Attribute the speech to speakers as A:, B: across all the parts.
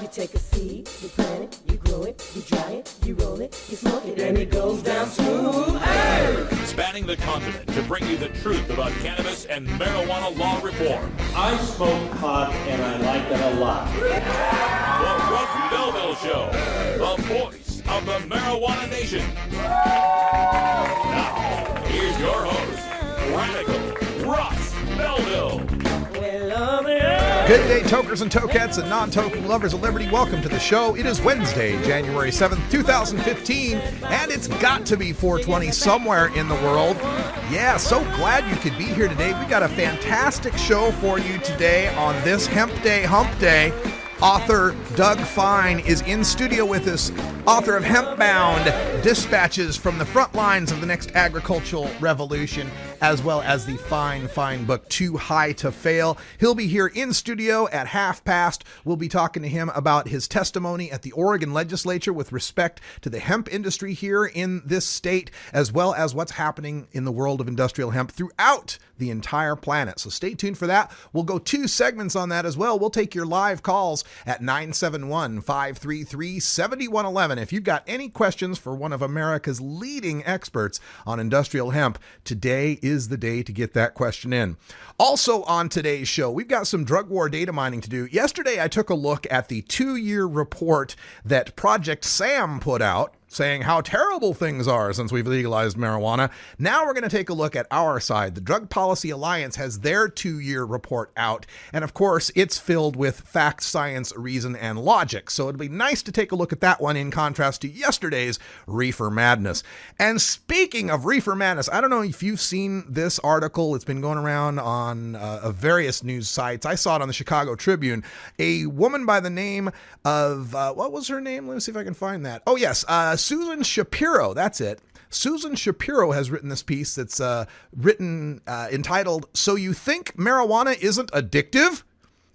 A: You take a seed, you plant it, you grow it, you dry it, you roll it, you smoke it, and it goes down smooth. Hey!
B: Spanning the continent to bring you the truth about cannabis and marijuana law reform.
C: I smoke pot and I like it a lot.
B: The Russ Belville Show, the voice of the marijuana nation. Now, here's your host, Radical Russ Belville.
D: Good day, tokers and tokettes and non-token lovers of liberty. Welcome to the show. It is Wednesday, January 7th, 2015, and it's got to be 420 somewhere in the world. Yeah, so glad you could be here today. We got a fantastic show for you today on this Hemp Day Hump Day. Author Doug Fine is in studio with us, author of Hempbound, Dispatches from the Front Lines of the Next Agricultural Revolution, as well as the fine book, Too High to Fail. He'll be here in studio at 1:30. We'll be talking to him about his testimony at the Oregon legislature with respect to the hemp industry here in this state, as well as what's happening in the world of industrial hemp throughout the entire planet. So stay tuned for that. We'll go 2 segments on that as well. We'll take your live calls at 971-533-7111. If you've got any questions for one of America's leading experts on industrial hemp, today is the day to get that question in. Also on today's show, we've got some drug war data mining to do. Yesterday, I took a look at the 2-year report that Project Sam put out, saying how terrible things are since we've legalized marijuana. Now we're going to take a look at our side. The Drug Policy Alliance has their 2-year report out. And of course, it's filled with fact, science, reason, and logic. So it'd be nice to take a look at that one in contrast to yesterday's Reefer Madness. And speaking of Reefer Madness, I don't know if you've seen this article. It's been going around on various news sites. I saw it on the Chicago Tribune. A woman by the name of, what was her name? Let me see if I can find that. Oh, yes. Susan Shapiro, that's it. Susan Shapiro has written this piece that's entitled, So You Think Marijuana Isn't Addictive?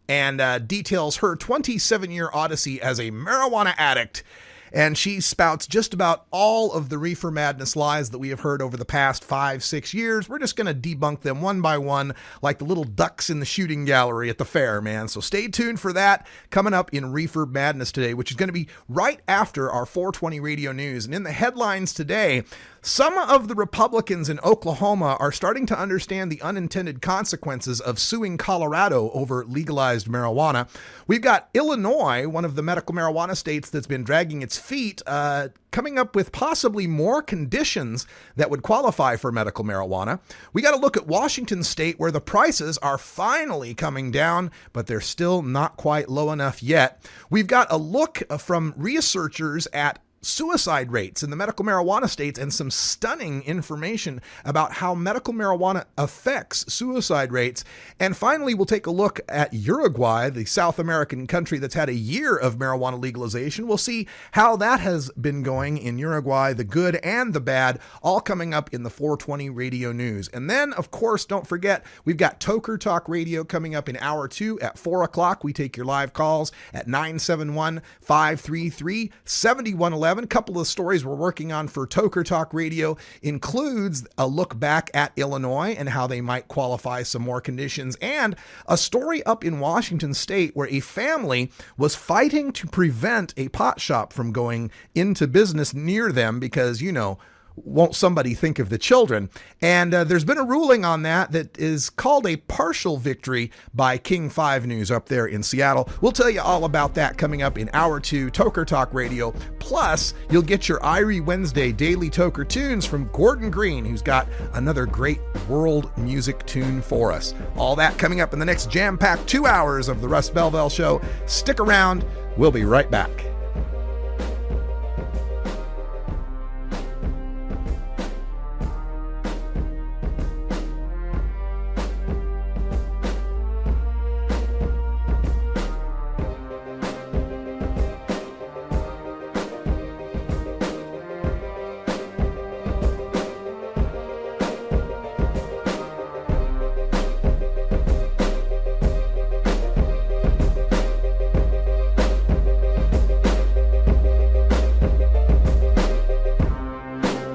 D: And details her 27-year odyssey as a marijuana addict. And she spouts just about all of the Reefer Madness lies that we have heard over the past 5-6 years. We're just going to debunk them one by one like the little ducks in the shooting gallery at the fair, man. So stay tuned for that coming up in Reefer Madness today, which is going to be right after our 420 radio news. And in the headlines today, some of the Republicans in Oklahoma are starting to understand the unintended consequences of suing Colorado over legalized marijuana. We've got Illinois, one of the medical marijuana states that's been dragging its feet, coming up with possibly more conditions that would qualify for medical marijuana. We got to look at Washington State, where the prices are finally coming down, but they're still not quite low enough yet. We've got a look from researchers at suicide rates in the medical marijuana states and some stunning information about how medical marijuana affects suicide rates. And finally, we'll take a look at Uruguay, the South American country that's had a year of marijuana legalization. We'll see how that has been going in Uruguay, the good and the bad, all coming up in the 420 radio news. And then, of course, don't forget, we've got Toker Talk Radio coming up in hour 2 at 4 o'clock. We take your live calls at 971-533-7111. A couple of stories we're working on for Toker Talk Radio includes a look back at Illinois and how they might qualify some more conditions, and a story up in Washington State where a family was fighting to prevent a pot shop from going into business near them because, you know, won't somebody think of the children? And there's been a ruling on that is called a partial victory by King 5 News up there in Seattle. We'll tell you all about that coming up in hour 2, Toker Talk Radio. Plus, you'll get your Irie Wednesday daily Toker tunes from Gordon Green, who's got another great world music tune for us. All that coming up in the next jam-packed 2 hours of the Russ Belville Show. Stick around. We'll be right back.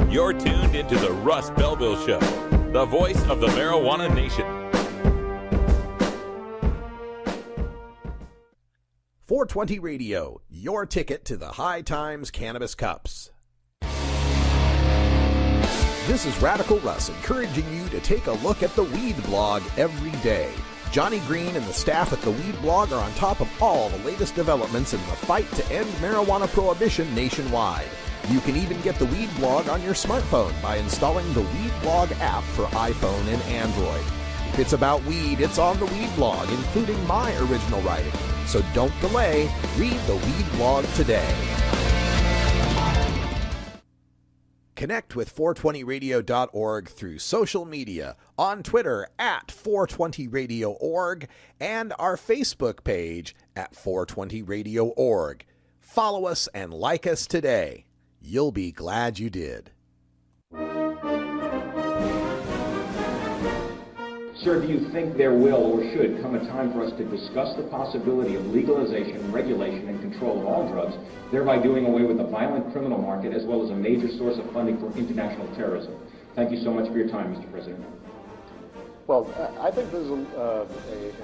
B: You're tuned into the Russ Belville Show, the voice of the marijuana nation.
E: 420 Radio, your ticket to the High Times Cannabis Cups. This is Radical Russ encouraging you to take a look at the Weed Blog every day. Johnny Green and the staff at the Weed Blog are on top of all the latest developments in the fight to end marijuana prohibition nationwide. You can even get the Weed Blog on your smartphone by installing the Weed Blog app for iPhone and Android. If it's about weed, it's on the Weed Blog, including my original writing. So don't delay. Read the Weed Blog today. Connect with 420radio.org through social media, on Twitter at 420radio.org, and our Facebook page at 420radio.org. Follow us and like us today. You'll be glad you did.
F: Sir, do you think there will or should come a time for us to discuss the possibility of legalization, regulation, and control of all drugs, thereby doing away with the violent criminal market as well as a major source of funding for international terrorism? Thank you so much for your time, Mr. President.
G: Well, I think this is an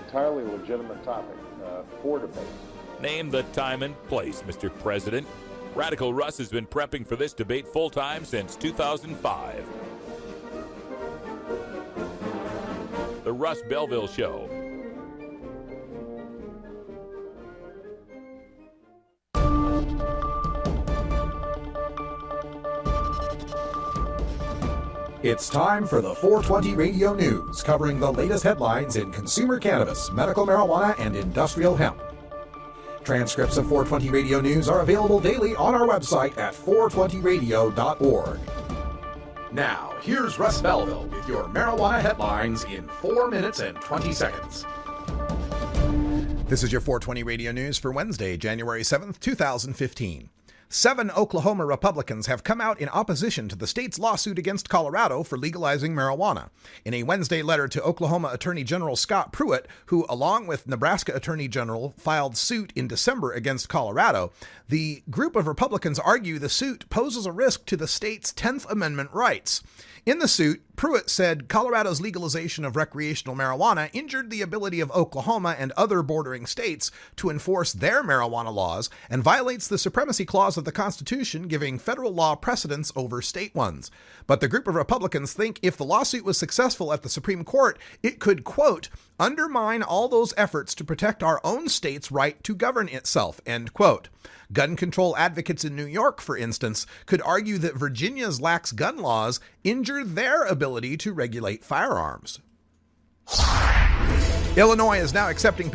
G: entirely legitimate topic for debate.
B: Name the time and place, Mr. President. Radical Russ has been prepping for this debate full-time since 2005. The Russ Belville Show.
E: It's time for the 420 Radio News, covering the latest headlines in consumer cannabis, medical marijuana, and industrial hemp. Transcripts of 420 Radio News are available daily on our website at 420radio.org. Now, here's Russ Belville with your marijuana headlines in 4 minutes and 20 seconds.
D: This is your 420 Radio News for Wednesday, January 7th, 2015. 7 Oklahoma Republicans have come out in opposition to the state's lawsuit against Colorado for legalizing marijuana. In a Wednesday letter to Oklahoma Attorney General Scott Pruitt, who, along with Nebraska Attorney General, filed suit in December against Colorado, the group of Republicans argue the suit poses a risk to the state's 10th Amendment rights. In the suit, Pruitt said Colorado's legalization of recreational marijuana injured the ability of Oklahoma and other bordering states to enforce their marijuana laws and violates the Supremacy Clause of the Constitution, giving federal law precedence over state ones. But the group of Republicans think if the lawsuit was successful at the Supreme Court, it could, quote, undermine all those efforts to protect our own state's right to govern itself, end quote. Gun control advocates in New York, for instance, could argue that Virginia's lax gun laws injure their ability to regulate firearms. Illinois is now accepting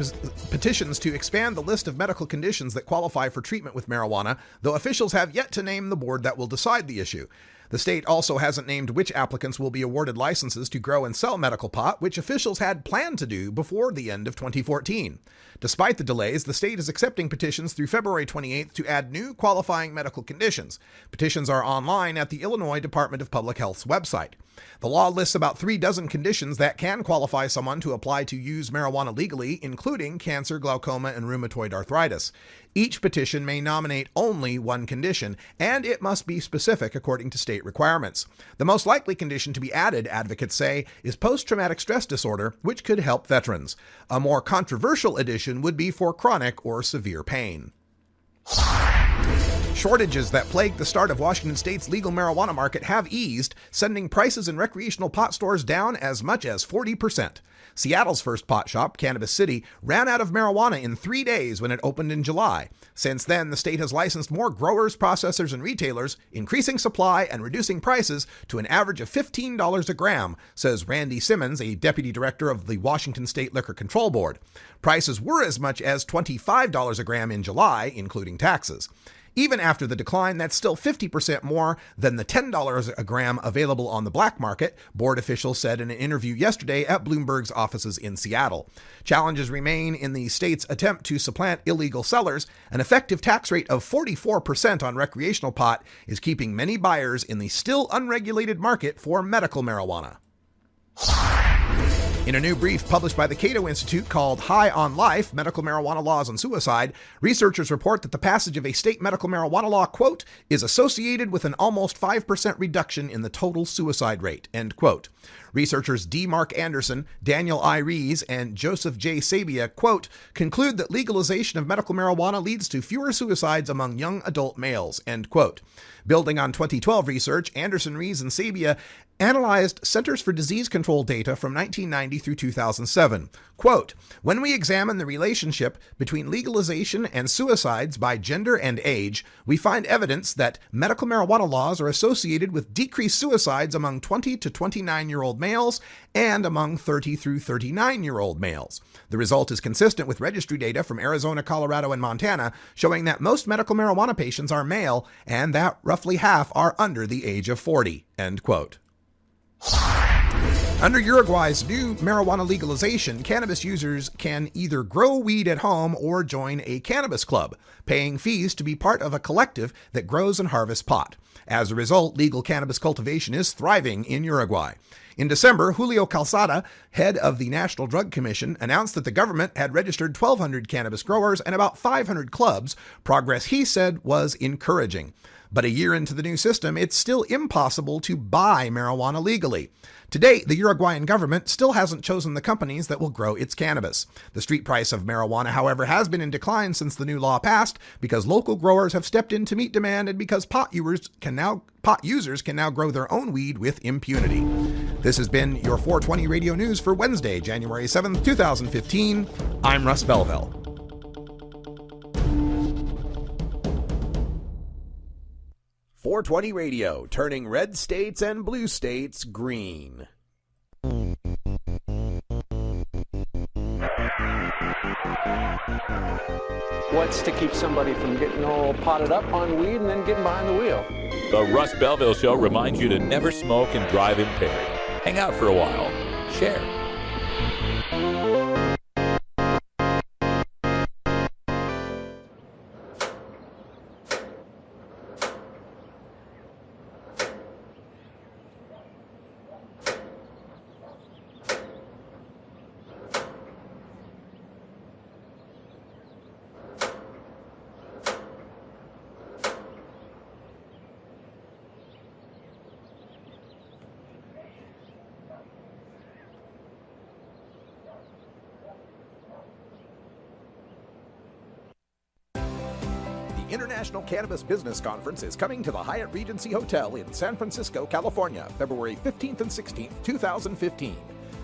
D: petitions to expand the list of medical conditions that qualify for treatment with marijuana, though officials have yet to name the board that will decide the issue. The state also hasn't named which applicants will be awarded licenses to grow and sell medical pot, which officials had planned to do before the end of 2014. Despite the delays, the state is accepting petitions through February 28th to add new qualifying medical conditions. Petitions are online at the Illinois Department of Public Health's website. The law lists about 36 conditions that can qualify someone to apply to use marijuana legally, including cancer, glaucoma, and rheumatoid arthritis. Each petition may nominate only one condition, and it must be specific according to state requirements. The most likely condition to be added, advocates say, is post-traumatic stress disorder, which could help veterans. A more controversial addition would be for chronic or severe pain. Shortages that plagued the start of Washington state's legal marijuana market have eased, sending prices in recreational pot stores down as much as 40%. Seattle's first pot shop, Cannabis City, ran out of marijuana in 3 days when it opened in July. Since then, the state has licensed more growers, processors, and retailers, increasing supply and reducing prices to an average of $15 a gram, says Randy Simmons, a deputy director of the Washington State Liquor Control Board. Prices were as much as $25 a gram in July, including taxes. Even after the decline, that's still 50% more than the $10 a gram available on the black market, board officials said in an interview yesterday at Bloomberg's offices in Seattle. Challenges remain in the state's attempt to supplant illegal sellers. An effective tax rate of 44% on recreational pot is keeping many buyers in the still unregulated market for medical marijuana. In a new brief published by the Cato Institute called High on Life, Medical Marijuana Laws and Suicide, researchers report that the passage of a state medical marijuana law, quote, is associated with an almost 5% reduction in the total suicide rate, end quote. Researchers D. Mark Anderson, Daniel I. Rees, and Joseph J. Sabia, quote, conclude that legalization of medical marijuana leads to fewer suicides among young adult males, end quote. Building on 2012 research, Anderson, Rees, and Sabia analyzed Centers for Disease Control data from 1990 through 2007. Quote, when we examine the relationship between legalization and suicides by gender and age, we find evidence that medical marijuana laws are associated with decreased suicides among 20 to 29-year-old males and among 30 through 39-year-old males. The result is consistent with registry data from Arizona, Colorado, and Montana, showing that most medical marijuana patients are male and that roughly half are under the age of 40, end quote. Under Uruguay's new marijuana legalization, cannabis users can either grow weed at home or join a cannabis club, paying fees to be part of a collective that grows and harvests pot. As a result, legal cannabis cultivation is thriving in Uruguay. In December, Julio Calzada, head of the National Drug Commission, announced that the government had registered 1,200 cannabis growers and about 500 clubs. Progress, he said, was encouraging. But a year into the new system, it's still impossible to buy marijuana legally. To date, the Uruguayan government still hasn't chosen the companies that will grow its cannabis. The street price of marijuana, however, has been in decline since the new law passed because local growers have stepped in to meet demand and because pot users can now grow their own weed with impunity. This has been your 420 Radio News for Wednesday, January 7th, 2015. I'm Russ Belville.
E: .420 Radio, turning red states and blue states green.
H: What's to keep somebody from getting all potted up on weed and then getting behind the wheel?
B: The Russ Belville Show reminds you to never smoke and drive impaired. Hang out for a while. Share.
E: International Cannabis Business Conference is coming to the Hyatt Regency Hotel in San Francisco, California, February 15th and 16th, 2015.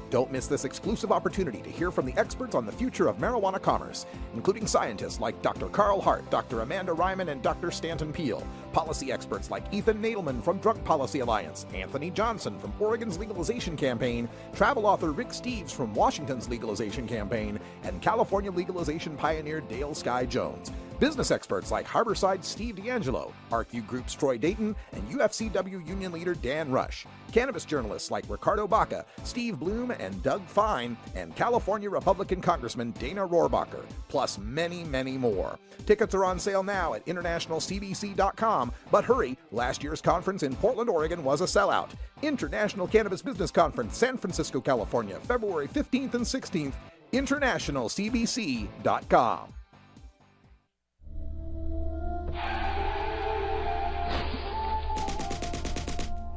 E: Don't miss this exclusive opportunity to hear from the experts on the future of marijuana commerce, including scientists like Dr. Carl Hart, Dr. Amanda Ryman, and Dr. Stanton Peel, policy experts like Ethan Nadelman from Drug Policy Alliance, Anthony Johnson from Oregon's legalization campaign, travel author Rick Steves from Washington's legalization campaign, and California legalization pioneer Dale Sky Jones. Business experts like Harborside Steve D'Angelo, RQ Group's Troy Dayton, and UFCW union leader Dan Rush. Cannabis journalists like Ricardo Baca, Steve Bloom, and Doug Fine, and California Republican Congressman Dana Rohrabacher, plus many, many more. Tickets are on sale now at internationalcbc.com, but hurry, last year's conference in Portland, Oregon was a sellout. International Cannabis Business Conference, San Francisco, California, February 15th and 16th, internationalcbc.com.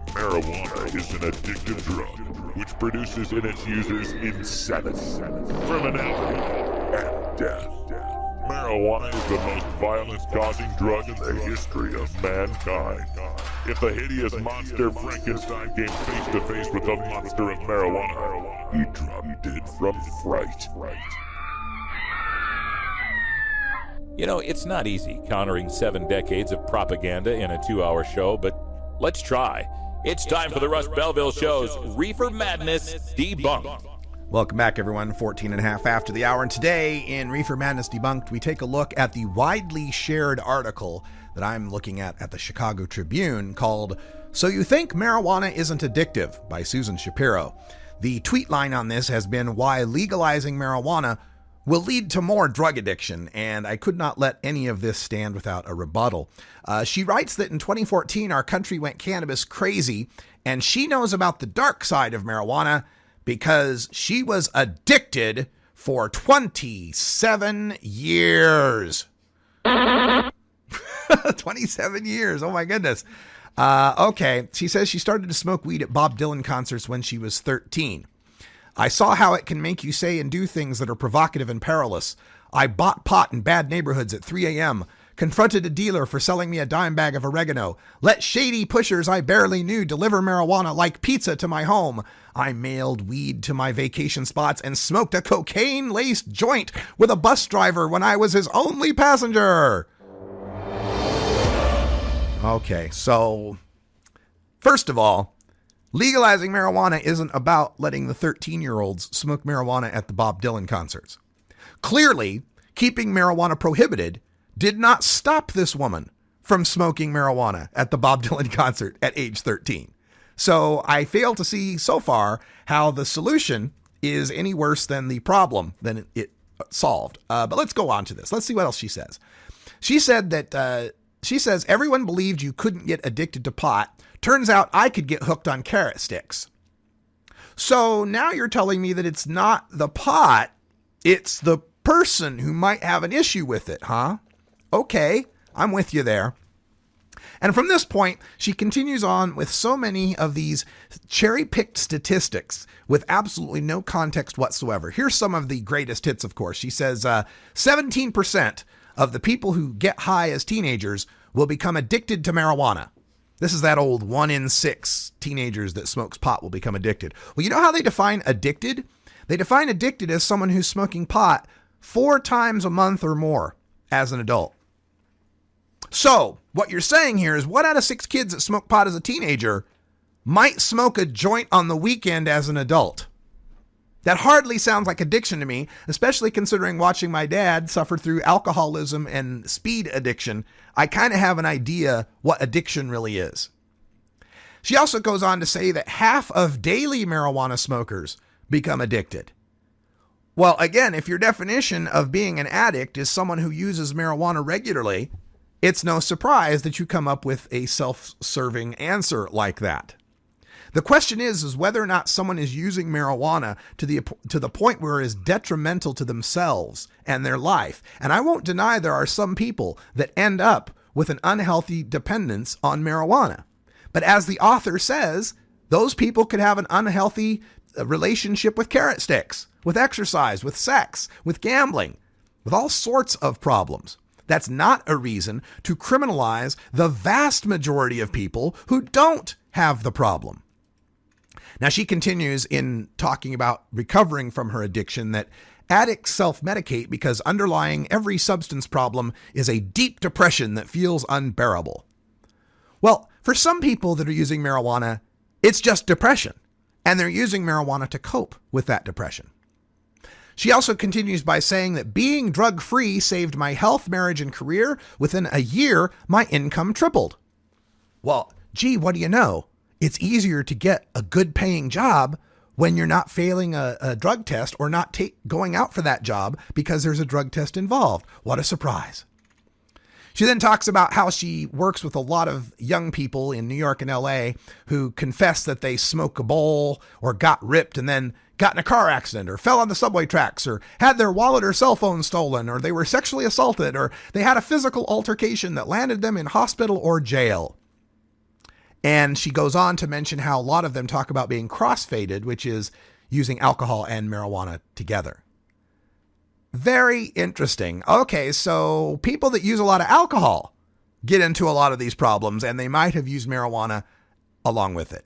I: Marijuana is an addictive drug which produces in its users insanity, criminality, and death. Marijuana is the most violence-causing drug in the history of mankind. If the hideous monster Frankenstein came face-to-face with the monster of marijuana, he dropped dead from fright.
B: You know, it's not easy countering 7 decades of propaganda in a 2-hour show, but let's try. It's time for the Russ Belville Show's Reefer Madness Debunked.
D: Welcome back, everyone. 14 and a half after the hour. And today in Reefer Madness Debunked, we take a look at the widely shared article that I'm looking at the Chicago Tribune called So You Think Marijuana Isn't Addictive by Susan Shapiro. The tweet line on this has been why legalizing marijuana will lead to more drug addiction, and I could not let any of this stand without a rebuttal. She writes that in 2014, our country went cannabis crazy, and she knows about the dark side of marijuana because she was addicted for 27 years. 27 years. Oh my goodness. Okay. She says she started to smoke weed at Bob Dylan concerts when she was 13. I saw how it can make you say and do things that are provocative and perilous. I bought pot in bad neighborhoods at 3 a.m., confronted a dealer for selling me a dime bag of oregano, let shady pushers I barely knew deliver marijuana like pizza to my home. I mailed weed to my vacation spots and smoked a cocaine-laced joint with a bus driver when I was his only passenger. Okay, so first of all, legalizing marijuana isn't about letting the 13-year-olds smoke marijuana at the Bob Dylan concerts. Clearly, keeping marijuana prohibited did not stop this woman from smoking marijuana at the Bob Dylan concert at age 13. So I fail to see so far how the solution is any worse than the problem than it solved. But let's go on to this. Let's see what else she says. She said that she says everyone believed you couldn't get addicted to pot. Turns out I could get hooked on carrot sticks. So now you're telling me that it's not the pot, it's the person who might have an issue with it, huh? Okay, I'm with you there. And from this point, she continues on with so many of these cherry-picked statistics with absolutely no context whatsoever. Here's some of the greatest hits, of course. She says 17% of the people who get high as teenagers will become addicted to marijuana. This is that old 1 in 6 teenagers that smokes pot will become addicted. Well, you know how they define addicted? They define addicted as someone who's smoking pot 4 times a month or more as an adult. So what you're saying here is 1 out of 6 kids that smoke pot as a teenager might smoke a joint on the weekend as an adult. That hardly sounds like addiction to me, especially considering watching my dad suffer through alcoholism and speed addiction. I kind of have an idea what addiction really is. She also goes on to say that half of daily marijuana smokers become addicted. Well, again, if your definition of being an addict is someone who uses marijuana regularly, it's no surprise that you come up with a self-serving answer like that. The question is whether or not someone is using marijuana to the point where it is detrimental to themselves and their life. And I won't deny there are some people that end up with an unhealthy dependence on marijuana. But as the author says, those people could have an unhealthy relationship with carrot sticks, with exercise, with sex, with gambling, with all sorts of problems. That's not a reason to criminalize the vast majority of people who don't have the problem. Now, she continues in talking about recovering from her addiction that addicts self-medicate because underlying every substance problem is a deep depression that feels unbearable. Well, for some people that are using marijuana, it's just depression, and they're using marijuana to cope with that depression. She also continues by saying that being drug-free saved my health, marriage, and career. Within a year, my income tripled. Well, gee, what do you know? It's easier to get a good paying job when you're not failing a drug test or not going out for that job because there's a drug test involved. What a surprise. She then talks about how she works with a lot of young people in New York and LA who confess that they smoke a bowl or got ripped and then got in a car accident or fell on the subway tracks or had their wallet or cell phone stolen or they were sexually assaulted or they had a physical altercation that landed them in hospital or jail. And she goes on to mention how a lot of them talk about being cross-faded, which is using alcohol and marijuana together. Very interesting. Okay, so people that use a lot of alcohol get into a lot of these problems, and they might have used marijuana along with it.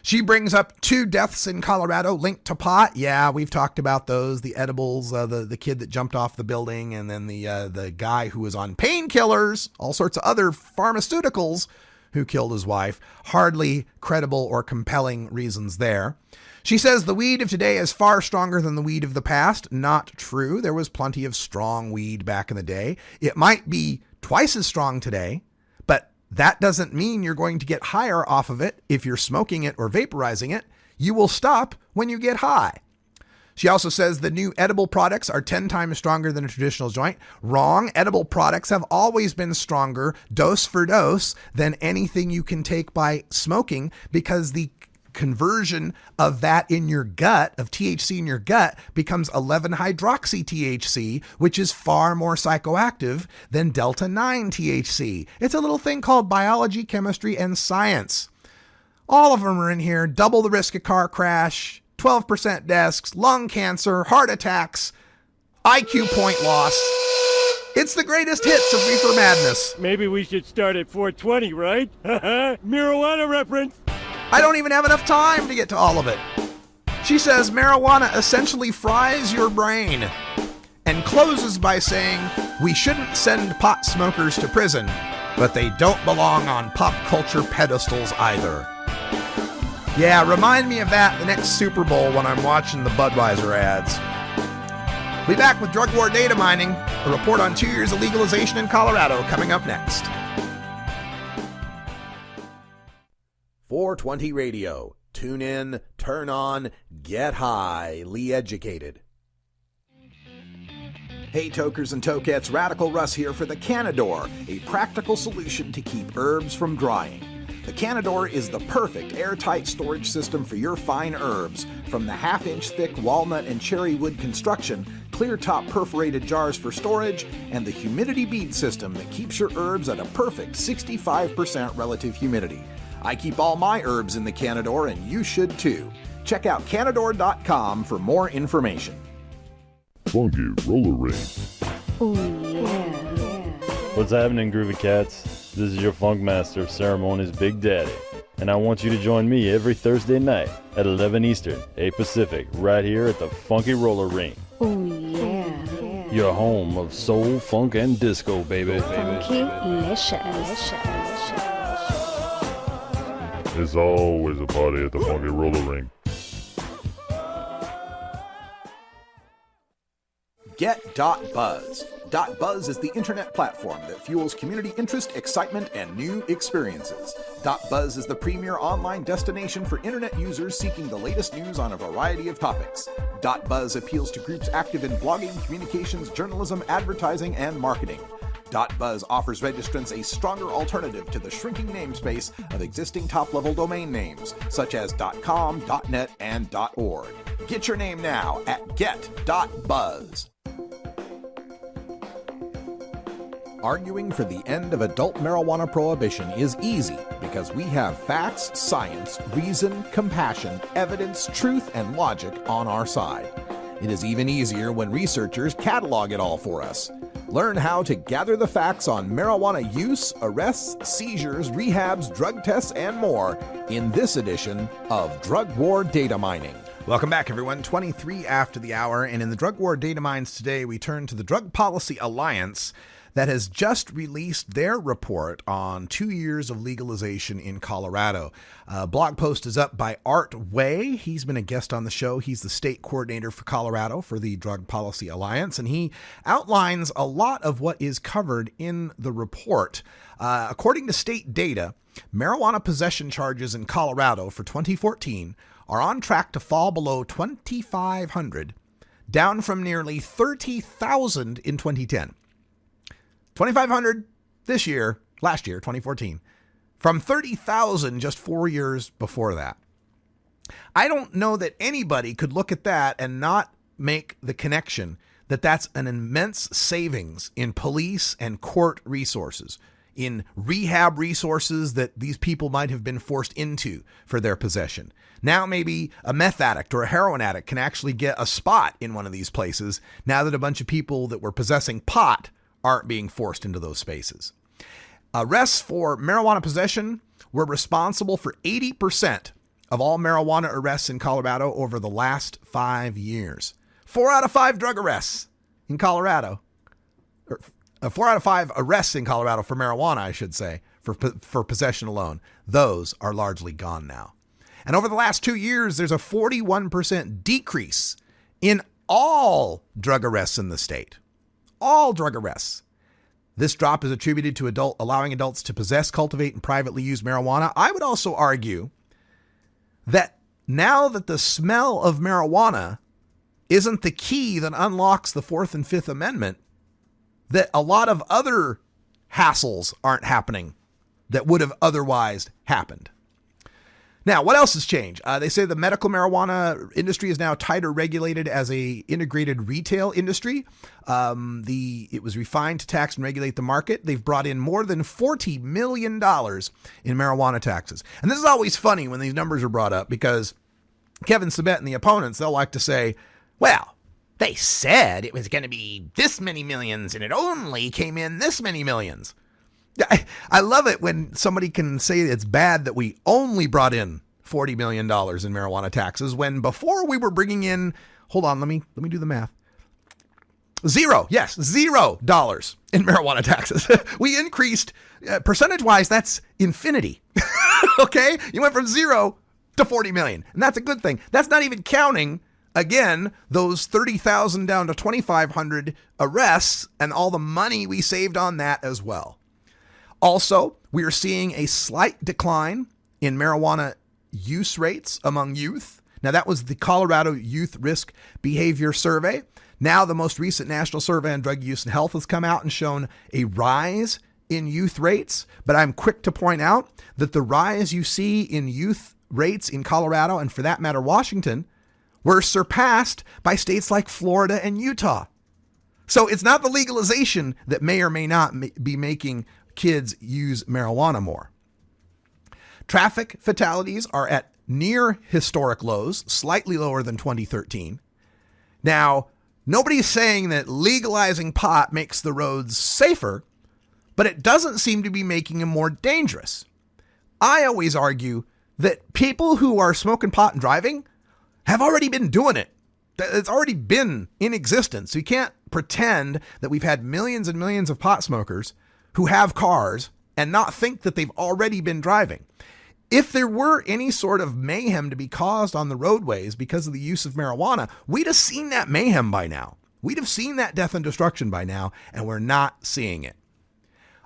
D: She brings up 2 deaths in Colorado linked to pot. Yeah, we've talked about those. The edibles, the kid that jumped off the building, and then the guy who was on painkillers, all sorts of other pharmaceuticals, who killed his wife. Hardly credible or compelling reasons there. She says the weed of today is far stronger than the weed of the past. Not true. There was plenty of strong weed back in the day. It might be twice as strong today, but that doesn't mean you're going to get higher off of it if you're smoking it or vaporizing it. You will stop when you get high. She also says the new edible products are 10 times stronger than a traditional joint. Wrong. Edible products have always been stronger, dose for dose, than anything you can take by smoking because the conversion of that in your gut, of THC in your gut, becomes 11-hydroxy-THC, which is far more psychoactive than delta-9 THC. It's a little thing called biology, chemistry, and science. All of them are in here. Double the risk of car crash, 12% deaths, lung cancer, heart attacks, IQ point loss. It's the greatest hits of Reefer Madness.
J: Maybe we should start at 420, right? Marijuana reference.
D: I don't even have enough time to get to all of it. She says marijuana essentially fries your brain and closes by saying we shouldn't send pot smokers to prison, but they don't belong on pop culture pedestals either. Yeah, remind me of that the next Super Bowl when I'm watching the Budweiser ads. Be back with drug war data mining, a report on 2 years of legalization in Colorado coming up next.
E: 420 Radio. Tune in, turn on, get highly educated. Hey tokers and tokettes, Radical Russ here for the Canador, a practical solution to keep herbs from drying. The Canador is the perfect airtight storage system for your fine herbs, from the half-inch thick walnut and cherry wood construction, clear top perforated jars for storage, and the humidity bead system that keeps your herbs at a perfect 65% relative humidity. I keep all my herbs in the Canador, and you should too. Check out Canador.com for more information.
I: Funky roller ring.
K: Oh yeah.
L: What's happening, Groovy Cats? This is your Funk Master of Ceremonies, Big Daddy, and I want you to join me every Thursday night at 11 Eastern, 8 Pacific, right here at the Funky Roller Ring.
K: Oh yeah.
L: Your home of soul, funk, and disco, baby.
K: Funky-licious.
I: There's always a party at the Funky Roller Ring.
E: Get.buzz. .buzz is the internet platform that fuels community interest, excitement, and new experiences. .buzz is the premier online destination for internet users seeking the latest news on a variety of topics. .buzz appeals to groups active in blogging, communications, journalism, advertising, and marketing. .buzz offers registrants a stronger alternative to the shrinking namespace of existing top-level domain names, such as .com, .net, and .org. Get your name now at get.buzz. Arguing for the end of adult marijuana prohibition is easy because we have facts, science, reason, compassion, evidence, truth, and logic on our side. It is even easier when researchers catalog it all for us. Learn how to gather the facts on marijuana use, arrests, seizures, rehabs, drug tests, and more in this edition of Drug War Data Mining.
D: Welcome back, everyone. 23 after the hour, and in the Drug War Data Mines today, we turn to the Drug Policy Alliance that has just released their report on 2 years of legalization in Colorado. A blog post is up by Art Way. He's been a guest on the show. He's the state coordinator for Colorado for the Drug Policy Alliance, and he outlines a lot of what is covered in the report. According to state data, marijuana possession charges in Colorado for 2014 are on track to fall below 2,500, down from nearly 30,000 in 2010. 2,500 this year, last year, 2014, from 30,000 just 4 years before that. I don't know that anybody could look at that and not make the connection that that's an immense savings in police and court resources, in rehab resources that these people might have been forced into for their possession. Now maybe a meth addict or a heroin addict can actually get a spot in one of these places now that a bunch of people that were possessing pot aren't being forced into those spaces. Arrests for marijuana possession were responsible for 80% of all marijuana arrests in Colorado over the last 5 years. 4 out of 5 drug arrests in Colorado, or 4 out of 5 arrests in Colorado for marijuana, I should say, for possession alone. Those are largely gone now. And over the last 2 years, there's a 41% decrease in all drug arrests in the state. All drug arrests. This drop is attributed to allowing adults to possess, cultivate, and privately use marijuana. I would also argue that now that the smell of marijuana isn't the key that unlocks the 4th and 5th Amendment, that a lot of other hassles aren't happening that would have otherwise happened. Now, what else has changed? They say the medical marijuana industry is now tighter regulated as a integrated retail industry. It was refined to tax and regulate the market. They've brought in more than $40 million in marijuana taxes. And this is always funny when these numbers are brought up, because Kevin Sabet and the opponents, they'll like to say, well, they said it was going to be this many millions and it only came in this many millions. I love it when somebody can say it's bad that we only brought in $40 million in marijuana taxes, when before we were bringing in, hold on, let me do the math. $0 in marijuana taxes. We increased, percentage-wise, that's infinity. Okay? You went from 0 to 40 million, and that's a good thing. That's not even counting, again, those 30,000 down to 2,500 arrests and all the money we saved on that as well. Also, we are seeing a slight decline in marijuana use rates among youth. Now, that was the Colorado Youth Risk Behavior Survey. Now, the most recent National Survey on Drug Use and Health has come out and shown a rise in youth rates. But I'm quick to point out that the rise you see in youth rates in Colorado, and for that matter, Washington, were surpassed by states like Florida and Utah. So it's not the legalization that may or may not be making kids use marijuana more. Traffic fatalities are at near historic lows, slightly lower than 2013. Now, nobody's saying that legalizing pot makes the roads safer, but it doesn't seem to be making them more dangerous. I always argue that people who are smoking pot and driving have already been doing it. It's already been in existence. You can't pretend that we've had millions and millions of pot smokers who have cars and not think that they've already been driving. If there were any sort of mayhem to be caused on the roadways because of the use of marijuana, we'd have seen that mayhem by now. We'd have seen that death and destruction by now, and we're not seeing it.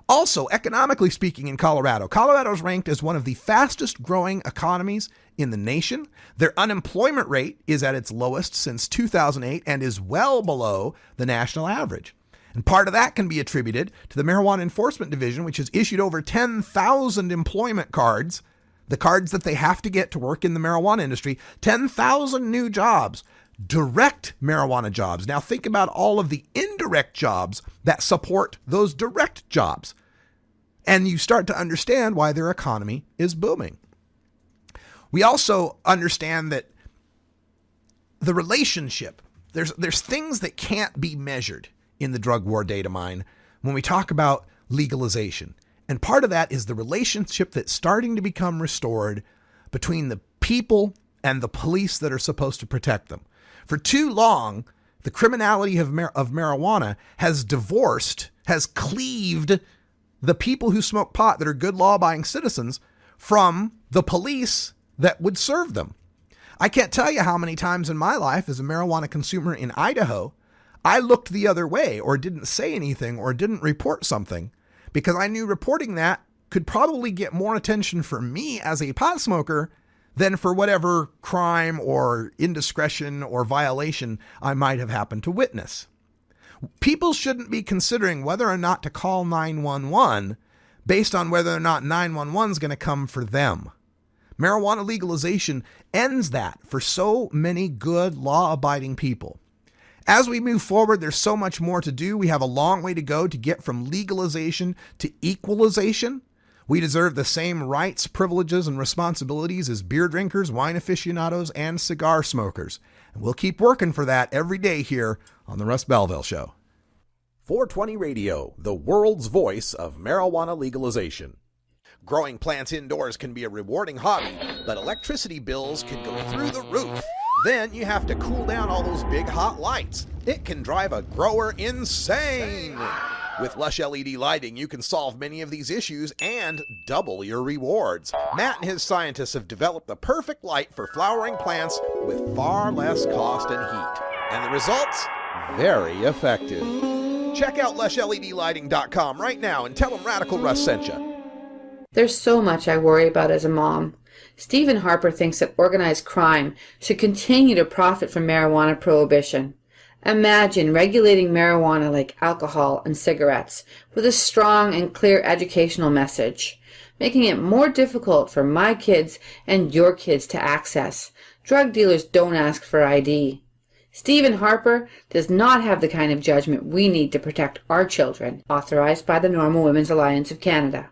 D: Also, economically speaking, in Colorado's ranked as one of the fastest growing economies in the nation. Their unemployment rate is at its lowest since 2008 and is well below the national average. And part of that can be attributed to the Marijuana Enforcement Division, which has issued over 10,000 employment cards, the cards that they have to get to work in the marijuana industry, 10,000 new jobs, direct marijuana jobs. Now think about all of the indirect jobs that support those direct jobs. And you start to understand why their economy is booming. We also understand that the relationship, there's things that can't be measured in the drug war data mine when we talk about legalization. And part of that is the relationship that's starting to become restored between the people and the police that are supposed to protect them. For too long, the criminality of marijuana has cleaved the people who smoke pot that are good law-abiding citizens from the police that would serve them. I can't tell you how many times in my life as a marijuana consumer in Idaho, I looked the other way or didn't say anything or didn't report something because I knew reporting that could probably get more attention for me as a pot smoker than for whatever crime or indiscretion or violation I might have happened to witness. People shouldn't be considering whether or not to call 911 based on whether or not 911 is going to come for them. Marijuana legalization ends that for so many good law-abiding people. As we move forward, there's so much more to do. We have a long way to go to get from legalization to equalization. We deserve the same rights, privileges, and responsibilities as beer drinkers, wine aficionados, and cigar smokers. And we'll keep working for that every day here on the Russ Belville Show.
E: 420 Radio, the world's voice of marijuana legalization. Growing plants indoors can be a rewarding hobby, but electricity bills can go through the roof. Then you have to cool down all those big hot lights. It can drive a grower insane. With Lush LED lighting, you can solve many of these issues and double your rewards. Matt and his scientists have developed the perfect light for flowering plants with far less cost and heat. And the results? Very effective. Check out LushLEDlighting.com right now and tell them Radical Russ sent you.
M: There's so much I worry about as a mom. Stephen Harper thinks that organized crime should continue to profit from marijuana prohibition. Imagine regulating marijuana like alcohol and cigarettes with a strong and clear educational message. making it more difficult for my kids and your kids to access. Drug dealers don't ask for ID. Stephen Harper does not have the kind of judgment we need to protect our children, authorized by the Normal Women's Alliance of Canada.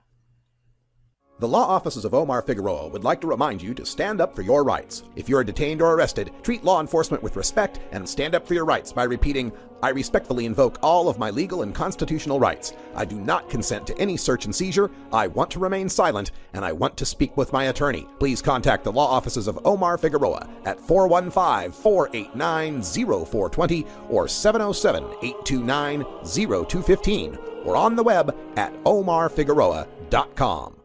E: The law offices of Omar Figueroa would like to remind you to stand up for your rights. If you are detained or arrested, treat law enforcement with respect and stand up for your rights by repeating, "I respectfully invoke all of my legal and constitutional rights. I do not consent to any search and seizure. I want to remain silent, and I want to speak with my attorney." Please contact the law offices of Omar Figueroa at 415-489-0420 or 707-829-0215 or on the web at omarfigueroa.com.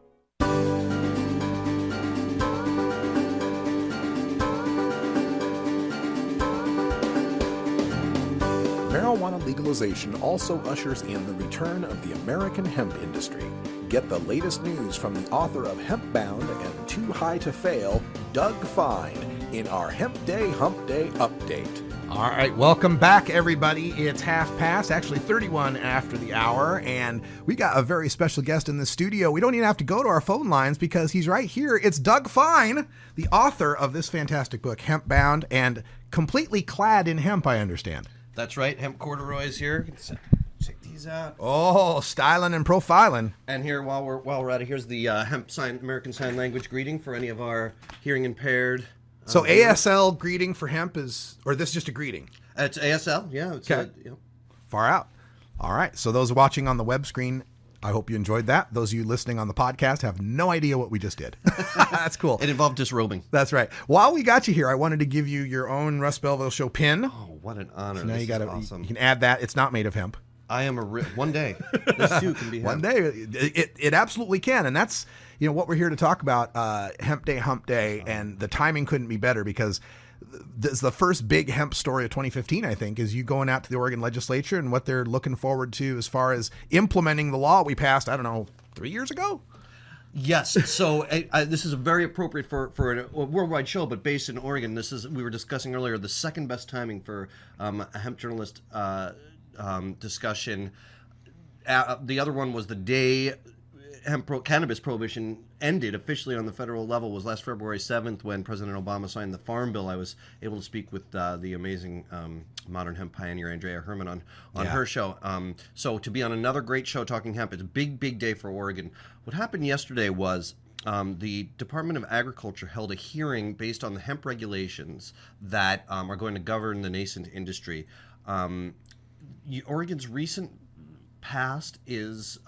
E: Marijuana legalization also ushers in the return of the American hemp industry. Get the latest news from the author of Hempbound and Too High to Fail, Doug Fine, in our Hemp Day Hump Day update.
D: All right, welcome back, everybody. It's half past, actually 31 after the hour, and we got a very special guest in the studio. We don't even have to go to our phone lines because he's right here. It's Doug Fine, the author of this fantastic book, Hempbound, and completely clad in hemp, I understand.
N: That's right, hemp corduroys here. Check these out.
D: Oh, styling and profiling.
N: And here, while we're at it, here's the American Sign Language greeting for any of our hearing impaired.
D: So ASL greeting for hemp is, or this is just a greeting?
N: It's ASL, yeah. It's
D: okay. Far out. All right. So those watching on the web screen, I hope you enjoyed that. Those of you listening on the podcast have no idea what we just did. That's cool.
N: It involved disrobing.
D: That's right. While we got you here, I wanted to give you your own Russ Belville Show pin.
N: Oh, what an honor.
D: So now
N: this is awesome.
D: You can add that. It's not made of hemp.
N: I am one day. This too can be hemp.
D: One day. It absolutely can. And that's, what we're here to talk about, Hemp Day, Hump Day. And the timing couldn't be better because this is the first big hemp story of 2015, I think, is you going out to the Oregon legislature and what they're looking forward to as far as implementing the law we passed, 3 years ago?
N: Yes. So this is very appropriate for a worldwide show, but based in Oregon. We were discussing earlier, the second best timing for a hemp journalist discussion. The other one was the day cannabis prohibition ended officially on the federal level was last February 7th when President Obama signed the Farm Bill. I was able to speak with the amazing modern hemp pioneer Andrea Herman on her show. So to be on another great show talking hemp, it's a big day for Oregon. What happened yesterday was the Department of Agriculture held a hearing based on the hemp regulations that are going to govern the nascent industry. Oregon's recent past is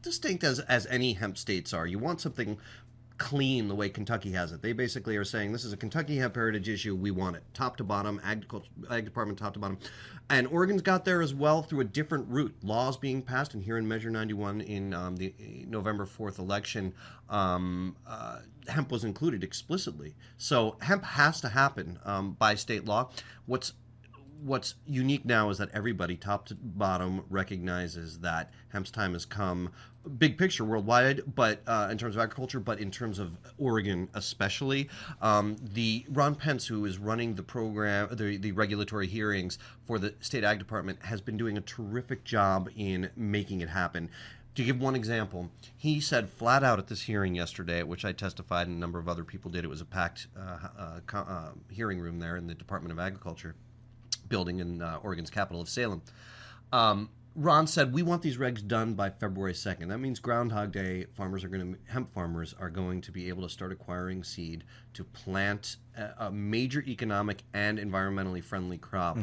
N: distinct as any hemp states are. You want something clean the way Kentucky has it. They basically are saying this is a Kentucky hemp heritage issue. We want it top to bottom, ag department top to bottom. And Oregon's got there as well through a different route. Laws being passed, and here in Measure 91 in the November 4th election, hemp was included explicitly. So hemp has to happen by state law. What's unique now is that everybody, top to bottom, recognizes that hemp's time has come, big picture worldwide, but in terms of agriculture, but in terms of Oregon especially. The Ron Pence, who is running the program, the regulatory hearings for the state ag department, has been doing a terrific job in making it happen. To give one example, he said flat out at this hearing yesterday, at which I testified and a number of other people did. It was a packed hearing room there in the Department of Agriculture building in Oregon's capital of Salem. Ron said, we want these regs done by February 2nd. That means Groundhog Day, hemp farmers are going to be able to start acquiring seed to plant a major economic and environmentally friendly crop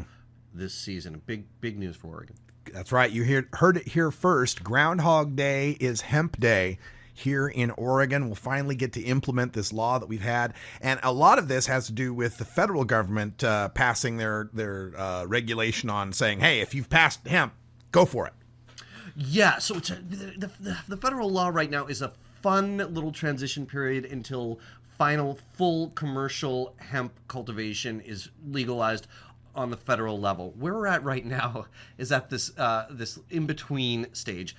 N: this season. Big news for Oregon.
D: That's right. You heard it here first. Groundhog Day is Hemp Day. Here in Oregon, we'll finally get to implement this law that we've had. And a lot of this has to do with the federal government passing their regulation on saying, hey, if you've passed hemp, go for it.
N: Yeah, so it's the federal law right now is a fun little transition period until final full commercial hemp cultivation is legalized on the federal level. Where we're at right now is at this in-between stage.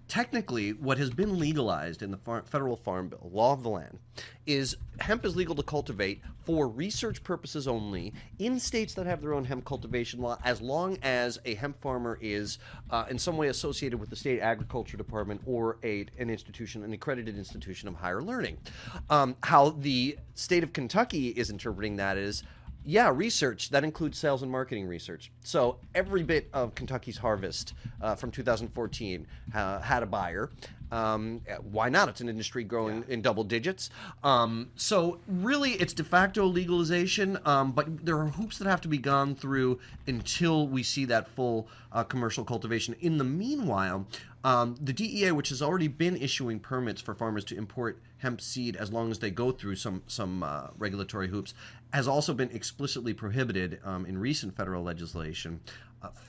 N: technically, what has been legalized in the federal farm bill, law of the land, is hemp is legal to cultivate for research purposes only in states that have their own hemp cultivation law, as long as a hemp farmer is in some way associated with the state agriculture department or an accredited institution of higher learning. How the state of Kentucky is interpreting that is, yeah, research, that includes sales and marketing research. So every bit of Kentucky's harvest from 2014 had a buyer. Why not? It's an industry growing in double digits. So really, it's de facto legalization, but there are hoops that have to be gone through until we see that full commercial cultivation. In the meanwhile, the DEA, which has already been issuing permits for farmers to import hemp seed as long as they go through some regulatory hoops, has also been explicitly prohibited in recent federal legislation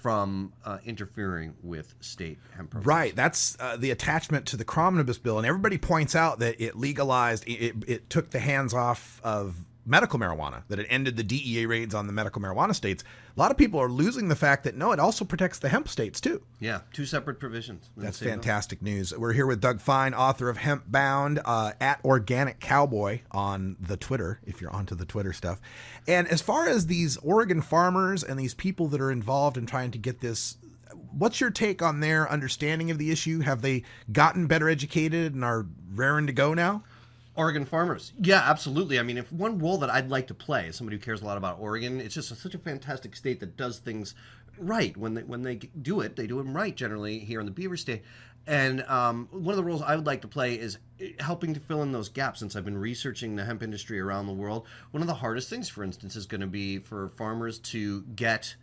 N: from interfering with state hemp programs.
D: Right. That's the attachment to the Omnibus bill. And everybody points out that it legalized, it took the hands off of medical marijuana, that it ended the DEA raids on the medical marijuana states. A lot of people are losing the fact that, no, it also protects the hemp states, too.
N: Yeah, two separate provisions.
D: That's fantastic news. We're here with Doug Fine, author of Hemp Bound, at Organic Cowboy on the Twitter, if you're onto the Twitter stuff. And as far as these Oregon farmers and these people that are involved in trying to get this, what's your take on their understanding of the issue? Have they gotten better educated and are raring to go now?
N: Oregon farmers. Yeah, absolutely. I mean, if one role that I'd like to play as somebody who cares a lot about Oregon, it's just such a fantastic state that does things right. When they do it, they do them right generally here in the Beaver State. And one of the roles I would like to play is helping to fill in those gaps. Since I've been researching the hemp industry around the world, one of the hardest things, for instance, is going to be for farmers to get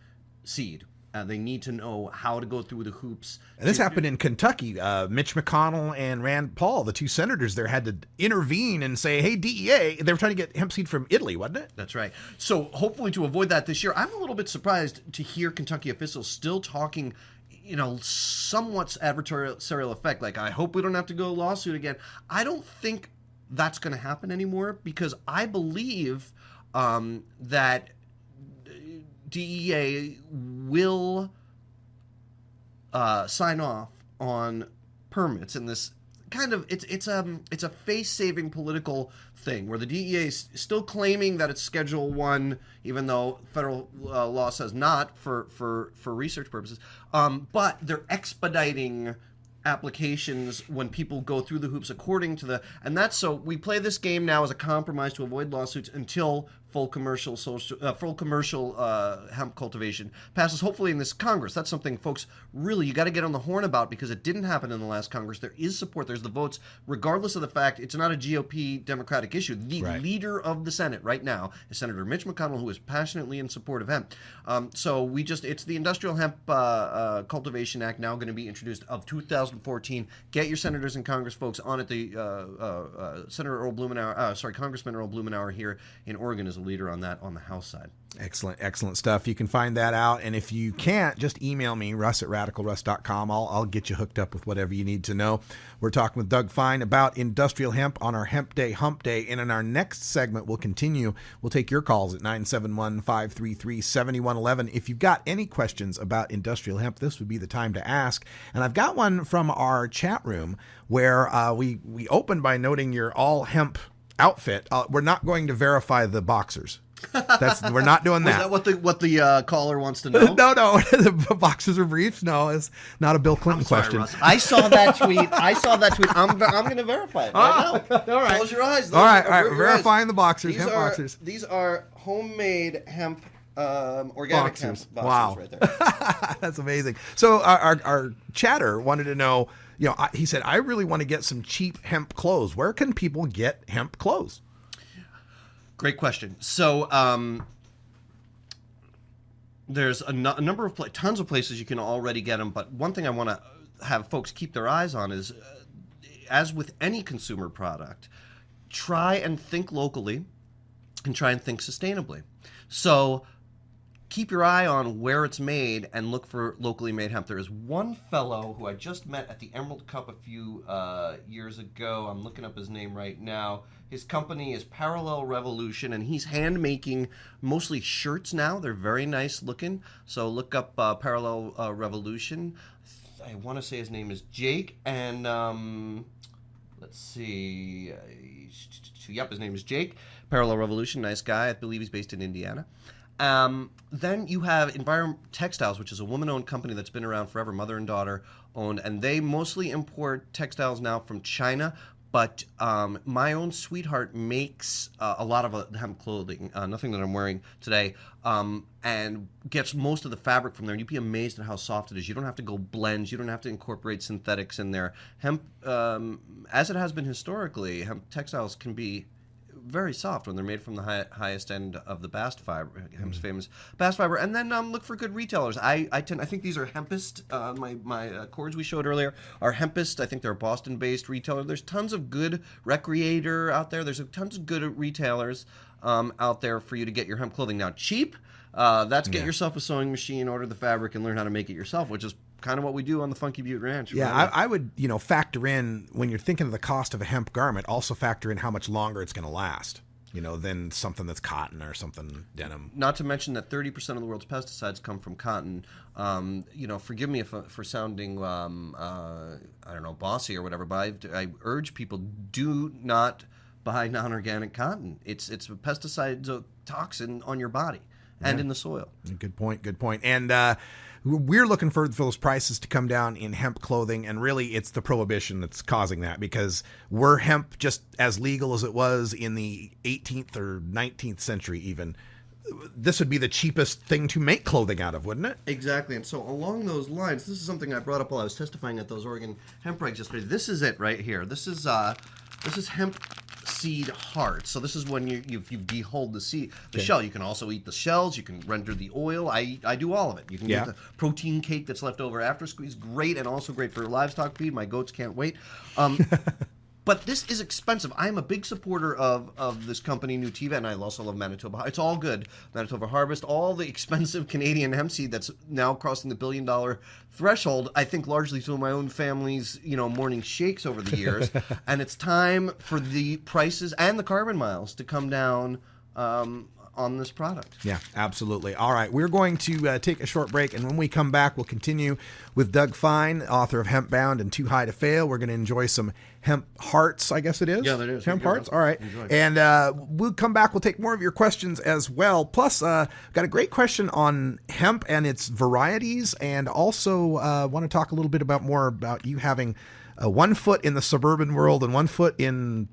N: seed. They need to know how to go through the hoops.
D: And this happened in Kentucky. Mitch McConnell and Rand Paul, the two senators there, had to intervene and say, hey, DEA, they were trying to get hemp seed from Italy, wasn't it?
N: That's right. So hopefully to avoid that this year, I'm a little bit surprised to hear Kentucky officials still talking, somewhat adversarial effect. Like, I hope we don't have to go lawsuit again. I don't think that's going to happen anymore, because I believe that DEA will sign off on permits in this kind of it's a face-saving political thing where the DEA is still claiming that it's Schedule 1, even though federal law says not for research purposes. But they're expediting applications when people go through the hoops according to and that's so we play this game now as a compromise to avoid lawsuits until full commercial hemp cultivation passes, hopefully in this Congress. That's something, folks, really you got to get on the horn about, because it didn't happen in the last Congress. There is support. There's the votes, regardless of the fact it's not a GOP Democratic issue. The leader of the Senate right now is Senator Mitch McConnell, who is passionately in support of hemp. So it's the Industrial Hemp Cultivation Act, now going to be introduced, of 2014. Get your senators and Congress folks on it. The Congressman Earl Blumenauer here in Oregon is a leader on that on the House side.
D: Excellent stuff. You can find that out. And if you can't, just email me, russ@radicalruss.com. I'll get you hooked up with whatever you need to know. We're talking with Doug Fine about industrial hemp on our Hemp Day Hump Day. And in our next segment, we'll continue. We'll take your calls at 971-533-7111. If you've got any questions about industrial hemp, this would be the time to ask. And I've got one from our chat room where we opened by noting your all hemp outfit. We're not going to verify the boxers. We're not doing that.
N: Is that what the caller wants to know?
D: No, the boxers or briefs. No, it's not a Bill Clinton question.
N: Russ. I saw that tweet. I'm going to verify it right now.
D: All right.
N: Close your eyes.
D: All right. Verifying the boxers. Hemp boxers.
N: These are homemade hemp, organic
D: boxers.
N: Hemp boxers.
D: Wow.
N: Right there.
D: That's amazing. So our chatter wanted to know, he said, I really want to get some cheap hemp clothes. Where can people get hemp clothes?
N: Great question. So there's a number of tons of places you can already get them. But one thing I want to have folks keep their eyes on is, as with any consumer product, try and think locally and try and think sustainably. So keep your eye on where it's made and look for locally made hemp. There is one fellow who I just met at the Emerald Cup a few years ago. I'm looking up his name right now. His company is Parallel Revolution, and he's hand making mostly shirts now. They're very nice looking. So look up Parallel Revolution. I want to say his name is Jake, and let's see. Yep, his name is Jake. Parallel Revolution, nice guy. I believe he's based in Indiana. Then you have Environment Textiles, which is a woman-owned company that's been around forever, mother and daughter owned, and they mostly import textiles now from China. But my own sweetheart makes a lot of hemp clothing, nothing that I'm wearing today, and gets most of the fabric from there. And you'd be amazed at how soft it is. You don't have to go blends. You don't have to incorporate synthetics in there. Hemp, as it has been historically, hemp textiles can be very soft when they're made from the highest end of the bast fiber, hemp's famous bast fiber. And then look for good retailers. I think these are Hempist. My cords we showed earlier are Hempist. I think they're a Boston-based retailer. There's tons of good Recreator out there. There's tons of good retailers out there for you to get your hemp clothing. Now, cheap, that's get yourself a sewing machine, order the fabric, and learn how to make it yourself, which is kind of what we do on the Funky Butte Ranch.
D: Yeah,
N: right?
D: I would, factor in, when you're thinking of the cost of a hemp garment, also factor in how much longer it's going to last, than something that's cotton or something denim.
N: Not to mention that 30% of the world's pesticides come from cotton. Forgive me for sounding, bossy or whatever, but I urge people, do not buy non-organic cotton. It's a pesticide toxin on your body and in the soil.
D: Good point. And we're looking for those prices to come down in hemp clothing, and really it's the prohibition that's causing that, because were hemp just as legal as it was in the 18th or 19th century even, this would be the cheapest thing to make clothing out of, wouldn't it?
N: Exactly. And so along those lines, this is something I brought up while I was testifying at those Oregon hemp regs yesterday. This is it right here. This is hemp seed hearts. So this is when you behold the shell. You can also eat the shells. You can render the oil. I do all of it. You can get the protein cake that's left over after squeeze. Great, and also great for livestock feed. My goats can't wait. But this is expensive. I am a big supporter of this company, Nutiva, and I also love Manitoba. It's all good. Manitoba Harvest, all the expensive Canadian hemp seed that's now crossing the $1 billion threshold, I think largely through my own family's, morning shakes over the years. And it's time for the prices and the carbon miles to come down on this product.
D: Yeah, absolutely. All right, we're going to take a short break, and when we come back, we'll continue with Doug Fine, author of Hemp Bound and Too High to Fail. We're going to enjoy some hemp hearts, I guess it is.
N: Yeah, that is.
D: Hemp hearts. All right.
N: Enjoy.
D: And we'll come back. We'll take more of your questions as well. Plus, got a great question on hemp and its varieties, and also want to talk a little bit more about you having 1 foot in the suburban world and 1 foot in,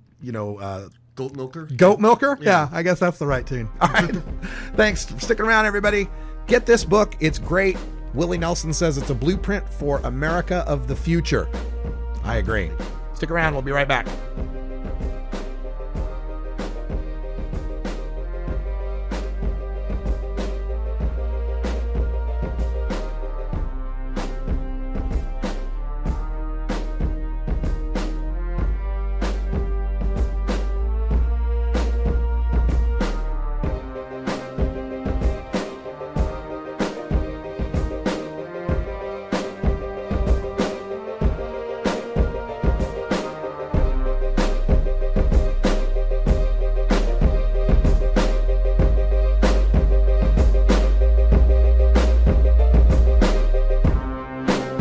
N: Goat milker?
D: Goat milker? Yeah, I guess that's the right tune. All right. Thanks for sticking around, everybody. Get this book. It's great. Willie Nelson says it's a blueprint for America of the future. I agree. Stick around. We'll be right back.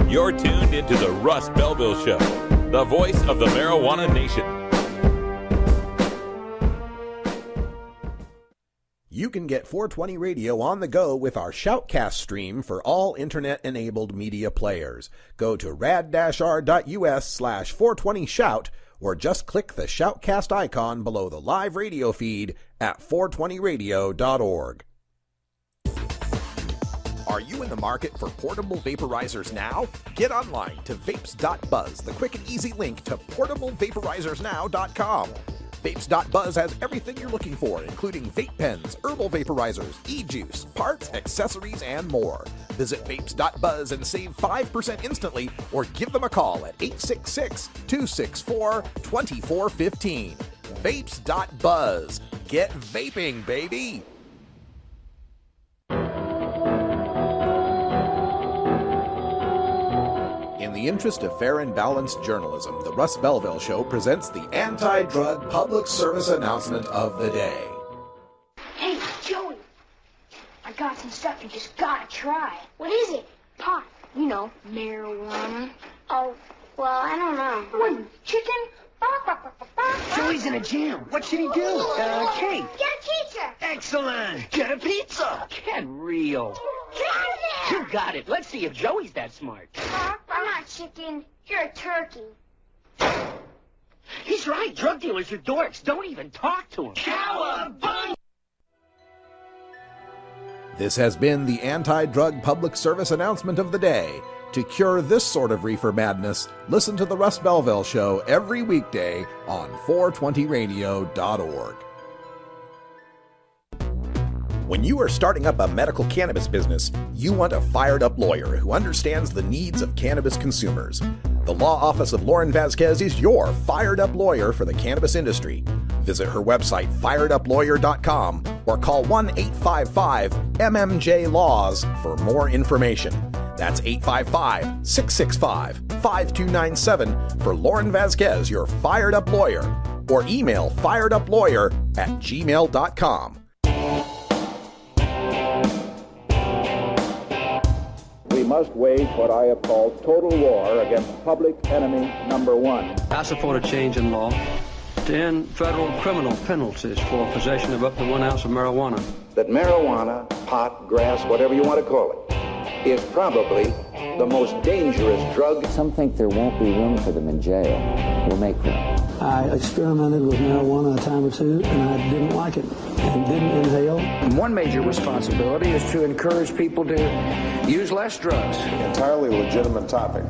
B: You're tuned into the Russ Belville Show, the voice of the marijuana nation.
E: You can get 420 Radio on the go with our Shoutcast stream for all internet-enabled media players. Go to rad-r.us/420shout or just click the Shoutcast icon below the live radio feed at 420radio.org. Are you in the market for portable vaporizers now? Get online to vapes.buzz, the quick and easy link to portablevaporizers.now.com. Vapes.buzz has everything you're looking for, including vape pens, herbal vaporizers, e-juice, parts, accessories, and more. Visit vapes.buzz and save 5% instantly, or give them a call at 866-264-2415. Vapes.buzz. Get vaping, baby! In the interest of fair and balanced journalism, the Russ Belville Show presents the anti-drug public service announcement of the day.
O: Hey, Joey, I got some stuff you just gotta try. What is it? Pot. You know, marijuana. Oh, well, I don't know. What, chicken?
P: Joey's in a jam. What should he do? Kate.
O: Get a pizza.
P: Excellent. Get a pizza. Get real.
O: Get out of there.
P: You got it. Let's see if Joey's that smart.
O: I'm not chicken. You're a turkey.
P: He's right. Drug dealers are dorks. Don't even talk to them. Cowabunga!
E: This has been the anti-drug public service announcement of the day. To cure this sort of reefer madness, listen to the Russ Belville Show every weekday on 420radio.org. When you are starting up a medical cannabis business, you want a fired-up lawyer who understands the needs of cannabis consumers. The Law Office of Lauren Vasquez is your fired-up lawyer for the cannabis industry. Visit her website, fireduplawyer.com, or call 1-855-MMJ-LAWS for more information. That's 855-665-5297 for Lauren Vasquez, your fired-up lawyer, or email fireduplawyer@gmail.com.
Q: We must wage what I have called total war against public enemy number one.
H: I support a change in law to end federal criminal penalties for possession of up to 1 ounce of marijuana.
Q: That marijuana, pot, grass, whatever you want to call it, is probably the most dangerous drug.
R: Some think there won't be room for them in jail. We'll make room.
S: I experimented with marijuana a time or two, and I didn't like it and didn't inhale.
R: One major responsibility is to encourage people to use less drugs.
G: Entirely legitimate topic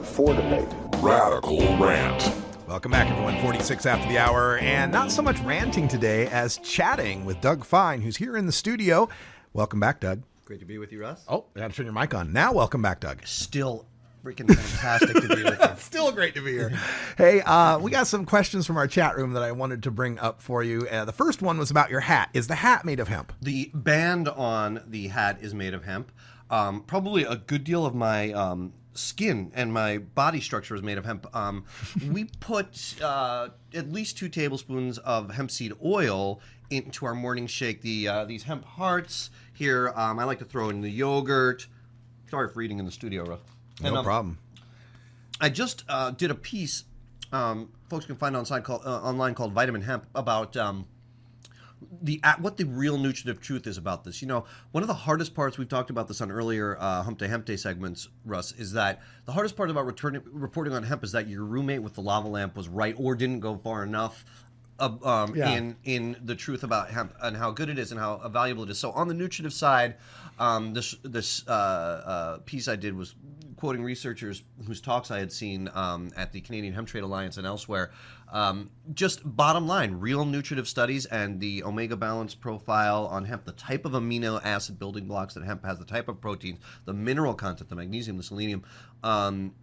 G: for debate.
I: Radical Rant.
D: Welcome back, everyone. 46 after the hour, and not so much ranting today as chatting with Doug Fine, who's here in the studio. Welcome back, Doug.
N: Great to be with you, Russ.
D: Oh, I got to turn your mic on. Now, welcome back, Doug.
N: Still freaking fantastic to be with you.
D: Still great to be here. Hey, we got some questions from our chat room that I wanted to bring up for you. The first one was about your hat. Is the hat made of hemp?
N: The band on the hat is made of hemp. Probably a good deal of my skin and my body structure is made of hemp. We put at least 2 tablespoons of hemp seed oil into our morning shake. These hemp hearts here, I like to throw in the yogurt. Sorry for eating in the studio, Russ.
D: No problem.
N: I just did a piece folks can find online called Vitamin Hemp about what the real nutritive truth is about this. You know, one of the hardest parts, we've talked about this on earlier Hump Day Hemp Day segments, Russ, is that the hardest part about reporting on hemp is that your roommate with the lava lamp was right or didn't go far enough in the truth about hemp and how good it is and how valuable it is. So on the nutritive side, this piece I did was quoting researchers whose talks I had seen at the Canadian Hemp Trade Alliance and elsewhere. Just bottom line, real nutritive studies and the omega balance profile on hemp, the type of amino acid building blocks that hemp has, the type of protein, the mineral content, the magnesium, the selenium. I'm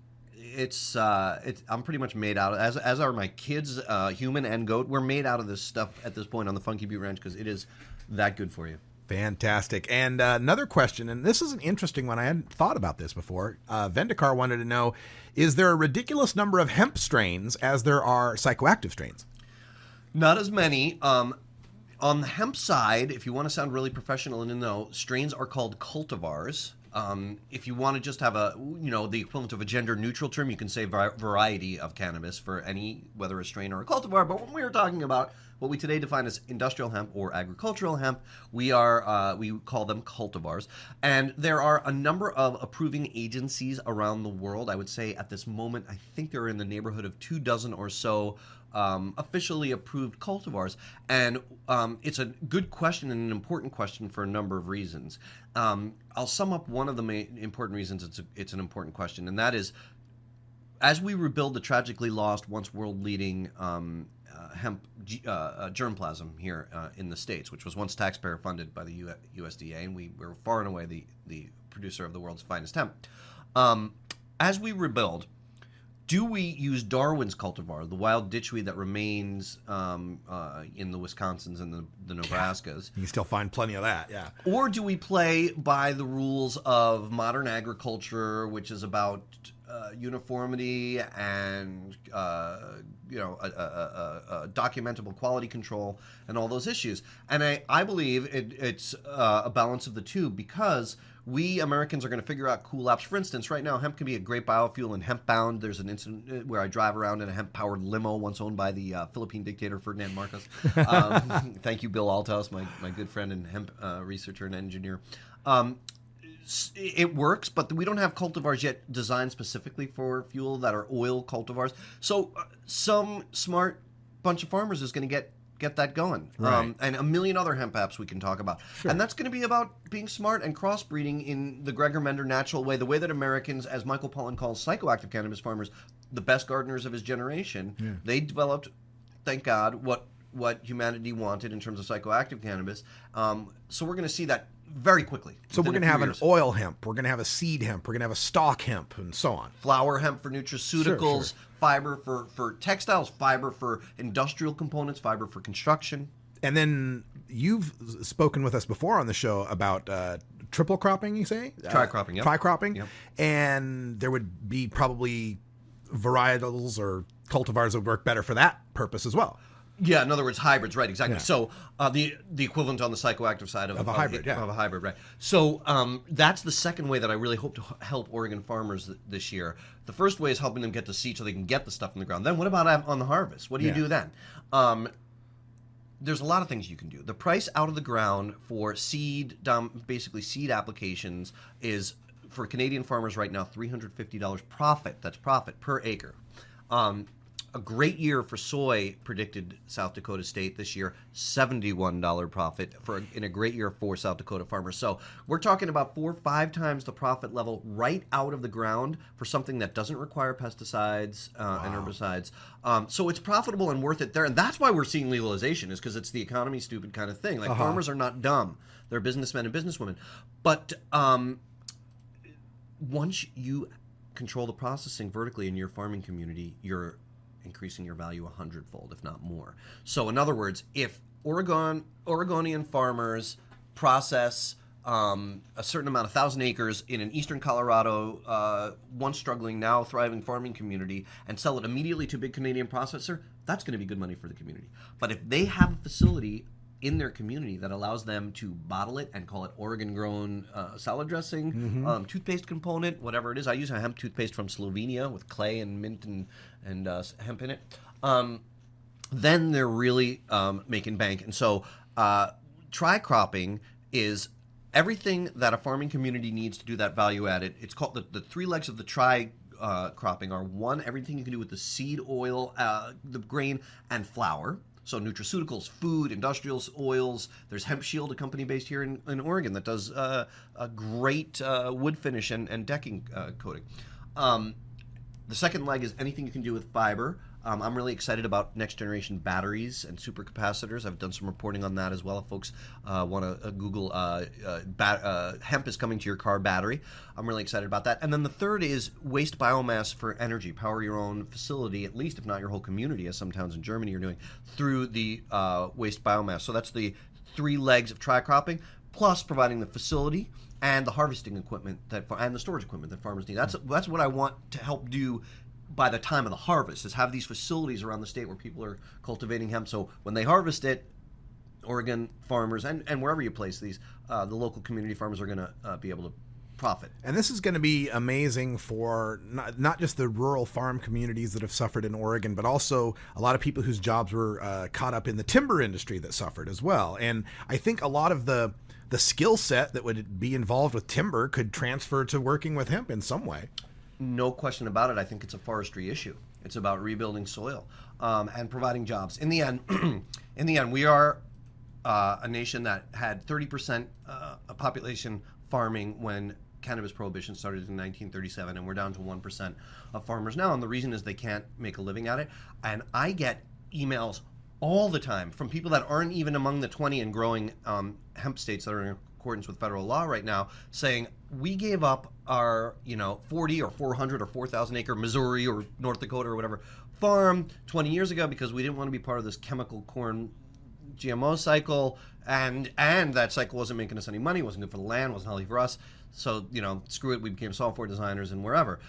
N: pretty much made out of, as are my kids, human and goat. We're made out of this stuff at this point on the Funky Butte Ranch because it is that good for you.
D: Fantastic. And another question, and this is an interesting one. I hadn't thought about this before. Vendikar wanted to know, is there a ridiculous number of hemp strains as there are psychoactive strains?
N: Not as many. On the hemp side, if you want to sound really professional and know, strains are called cultivars. If you want to just have the equivalent of a gender neutral term, you can say variety of cannabis for any, whether a strain or a cultivar. But when we are talking about what we today define as industrial hemp or agricultural hemp, we call them cultivars. And there are a number of approving agencies around the world. I would say at this moment, I think there are in the neighborhood of 24 or so officially approved cultivars. And it's a good question and an important question for a number of reasons. I'll sum up one of the main important reasons it's an important question, and that is, as we rebuild the tragically lost, once world-leading hemp germplasm here in the States, which was once taxpayer-funded by the USDA, and we were far and away the producer of the world's finest hemp. As we rebuild, do we use Darwin's cultivar, the wild ditchweed that remains in the Wisconsins and the Nebraskas?
D: You can still find plenty of that, yeah.
N: Or do we play by the rules of modern agriculture, which is about uniformity and documentable quality control and all those issues. And I believe it's a balance of the two, because we Americans are going to figure out cool apps. For instance, right now, hemp can be a great biofuel and hemp-bound. There's an incident where I drive around in a hemp-powered limo once owned by the Philippine dictator Ferdinand Marcos. Thank you, Bill Altos, my good friend and hemp researcher and engineer. It works, but we don't have cultivars yet designed specifically for fuel that are oil cultivars. So some smart bunch of farmers is going to get that going.
D: Right.
N: And a million other hemp apps we can talk about.
D: Sure.
N: And that's going to be about being smart and crossbreeding in the Gregor Mender natural way, the way that Americans, as Michael Pollan calls psychoactive cannabis farmers, the best gardeners of his generation.
D: Yeah.
N: They developed, thank God, what humanity wanted in terms of psychoactive cannabis. So we're going to see that very quickly.
D: So we're
N: within
D: going to
N: a
D: have
N: few
D: an
N: years.
D: oil hemp, we're going to have a seed hemp, we're going to have a stalk hemp, and so on.
N: Flower hemp for nutraceuticals,
D: Sure.
N: fiber for textiles, fiber for industrial components, fiber for construction.
D: And then you've spoken with us before on the show about triple cropping, you say?
N: Tri-cropping, yep.
D: Tri-cropping.
N: Yep.
D: And there would be probably varietals or cultivars that would work better for that purpose as well.
N: Yeah, in other words, hybrids, right? Exactly.
D: Yeah.
N: So the equivalent on the psychoactive side of
D: a hybrid, yeah.
N: of a hybrid, right? So that's the second way that I really hope to help Oregon farmers this year. The first way is helping them get the seed so they can get the stuff in the ground. Then what about on the harvest? What do you do then? There's a lot of things you can do. The price out of the ground for seed, basically seed applications, is for Canadian farmers right now $350 profit. That's profit per acre. A great year for soy predicted South Dakota State this year, $71 profit in a great year for South Dakota farmers. So we're talking about 4 or 5 times the profit level right out of the ground for something that doesn't require pesticides and herbicides. So it's profitable and worth it there. And that's why we're seeing legalization, is because it's the economy stupid kind of thing. Like farmers are not dumb. They're businessmen and businesswomen. But once you control the processing vertically in your farming community, you're increasing your value 100-fold, if not more. So in other words, if Oregonian farmers process a certain amount, 1,000 acres in an eastern Colorado, once struggling, now thriving farming community, and sell it immediately to a big Canadian processor, that's going to be good money for the community. But if they have a facility in their community that allows them to bottle it and call it Oregon-grown salad dressing, toothpaste component, whatever it is. I use a hemp toothpaste from Slovenia with clay and mint and hemp in it. Then they're really making bank. And so tri-cropping is everything that a farming community needs to do that value added. It's called the 3 legs of the tri-cropping are: 1, everything you can do with the seed oil, the grain, and flour. So nutraceuticals, food, industrials, oils. There's Hemp Shield, a company based here in Oregon that does a great wood finish and decking coating. The second leg is anything you can do with fiber. I'm really excited about next generation batteries and supercapacitors. I've done some reporting on that as well. If folks want to Google hemp is coming to your car battery, I'm really excited about that. And then the third is waste biomass for energy. Power your own facility, at least if not your whole community, as some towns in Germany are doing, through the waste biomass. So that's the 3 legs of tri-cropping, plus providing the facility and the harvesting equipment and the storage equipment that farmers need. That's what I want to help do by the time of the harvest, is have these facilities around the state where people are cultivating hemp. So when they harvest it, Oregon farmers and wherever you place these, the local community farmers are going to be able to profit.
D: And this is going to be amazing for not just the rural farm communities that have suffered in Oregon, but also a lot of people whose jobs were caught up in the timber industry that suffered as well. And I think a lot of the skill set that would be involved with timber could transfer to working with hemp in some way.
N: No question about it. I think it's a forestry issue. It's about rebuilding soil and providing jobs. In the end, we are a nation that had 30% population farming when cannabis prohibition started in 1937, and we're down to 1% of farmers now. And the reason is they can't make a living at it. And I get emails all the time from people that aren't even among the 20 and growing hemp states that are in accordance with federal law right now, saying we gave up our 40 or 400 or 4,000 acre Missouri or North Dakota or whatever farm 20 years ago because we didn't want to be part of this chemical corn GMO cycle, and that cycle wasn't making us any money, wasn't good for the land, wasn't healthy for us. So screw it, we became software designers and wherever.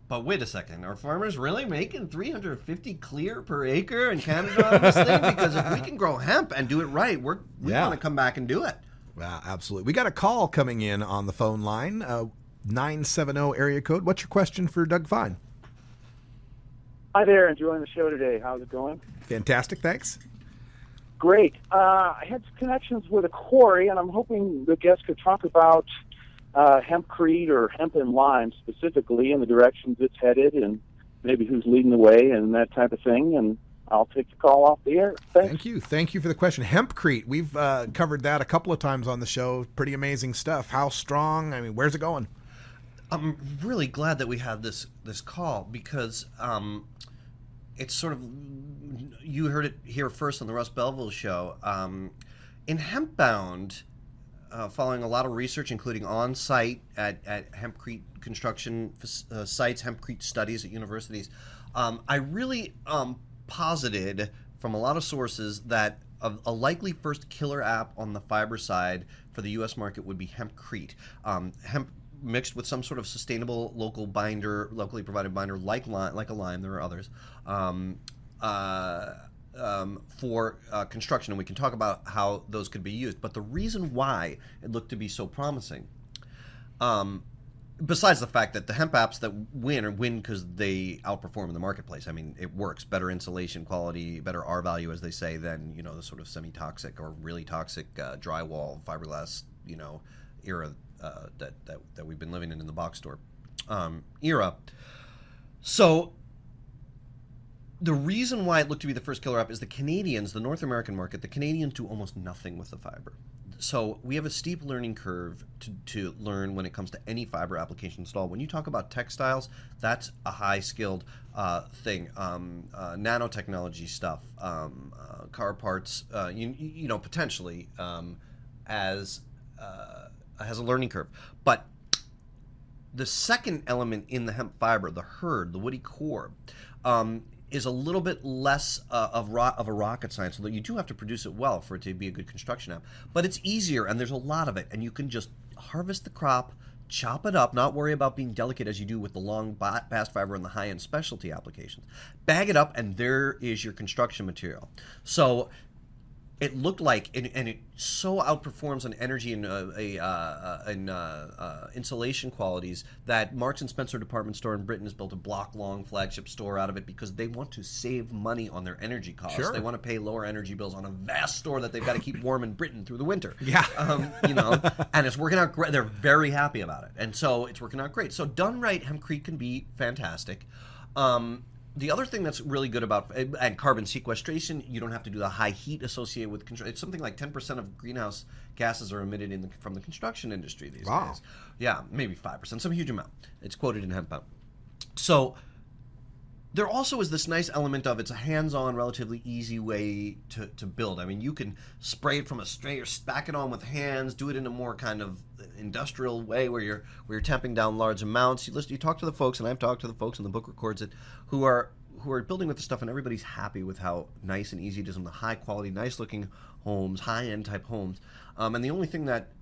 N: But wait a second, are farmers really making $350 clear per acre in Canada on this thing? Because if we can grow hemp and do it right, we want to come back and do it.
E: Wow, absolutely. We got a call coming in on the phone line, 970 area code. What's your question for Doug Fine?
T: Hi there, enjoying the show today. How's it going?
E: Fantastic, thanks.
T: Great. I had some connections with a quarry, and I'm hoping the guest could talk about hempcrete or hemp and lime specifically, and the directions it's headed, and maybe who's leading the way and that type of thing. And I'll take the call off the air. Thanks.
E: Thank you. Thank you for the question. Hempcrete, we've covered that a couple of times on the show. Pretty amazing stuff. How strong? I mean, where's it going?
N: I'm really glad that we had this call because it's sort of, you heard it here first on the Russ Belville show. In Hempbound, following a lot of research, including on-site at hempcrete construction sites, hempcrete studies at universities, I really posited from a lot of sources that a likely first killer app on the fiber side for the U.S. market would be hempcrete. Hemp mixed with some sort of sustainable local binder, locally provided binder like a lime. There are others. For construction, and we can talk about how those could be used. But the reason why it looked to be so promising, besides the fact that the hemp apps that win because they outperform in the marketplace. I mean, it works. Better insulation quality, better R value, as they say, than the sort of semi-toxic or really toxic drywall fiberglass era that we've been living in the box store era. So the reason why it looked to be the first killer app is the Canadians, the North American market, the Canadians do almost nothing with the fiber. So we have a steep learning curve to learn when it comes to any fiber application installed. When you talk about textiles, that's a high-skilled thing. Nanotechnology stuff, car parts, potentially has a learning curve. But the second element in the hemp fiber, the hurd, the woody core, is a little bit less of a rocket science, although you do have to produce it well for it to be a good construction app. But it's easier, and there's a lot of it, and you can just harvest the crop, chop it up, not worry about being delicate as you do with the long bast fiber and the high-end specialty applications. Bag it up, and there is your construction material. So it looked like, and it so outperforms on energy and insulation qualities that Marks and Spencer department store in Britain has built a block-long flagship store out of it because they want to save money on their energy costs.
E: Sure.
N: They want to pay lower energy bills on a vast store that they've got to keep warm in Britain through the winter.
E: Yeah.
N: And it's working out great. They're very happy about it. And so it's working out great. So done right, hempcrete can be fantastic. The other thing that's really good about and carbon sequestration, you don't have to do the high heat associated with construction. It's something like 10% of greenhouse gases are emitted from the construction industry these days. Yeah, maybe 5%, some huge amount. It's quoted in Hempbound. So there also is this nice element of it's a hands-on, relatively easy way to build. I mean, you can spray it from a spray or stack it on with hands, do it in a more kind of industrial way where you're tamping down large amounts. You talk to the folks, and I've talked to the folks, and the book records it, who are building with the stuff, and everybody's happy with how nice and easy it is on the high quality, nice looking homes, high-end type homes. And the only thing that